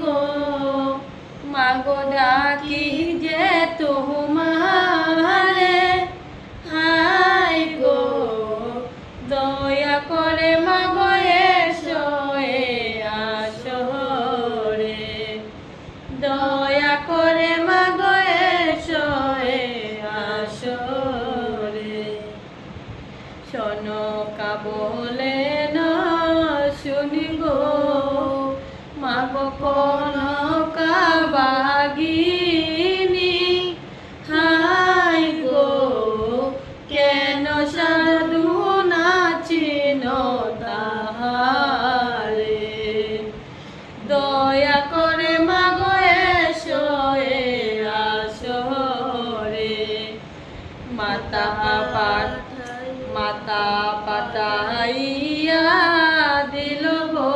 গো মাগো ডাকি যে তোমারে, হাই গো দয়া করে মাগো এসো এ আসরে, দয়া করে মাগো এসো এ আসরে। শোনকা বলে না শুনি গো মাগো কনকা বাগিনী, হাই গো কেন সাধু নাচিন তাহারে, দয়া করে মাগো এসো এ আসরে। মাতা পাতাইয়া দিল গো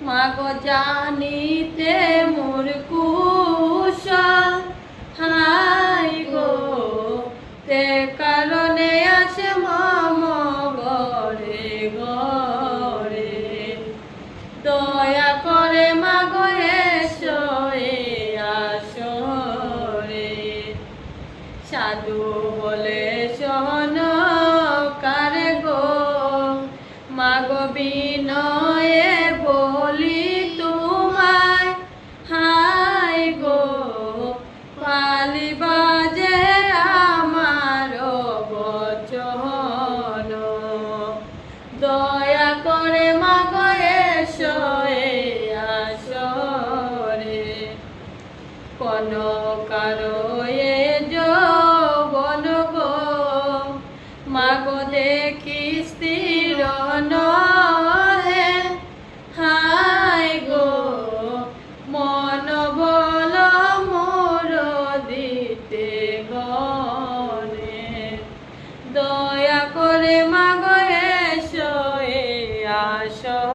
মাগো জানিতে মোর কুশল, হাই গো তে কারণে আসে মম ঘরে ঘরে, দয়া করে মাগো এসো এ আসরে। সাধু বলে শোন কারে গো মাগো বিনয়ে বলি তোমায়, হাই গো পালি বাজে আমার বচন, দয়া করে মাগো এসো এ আসরে। কোন কারো এ যৌবন গো মাগো দেখি স্থির নহে, হাই গো মন বল মোর দিতে গনে, দয়া করে মাগো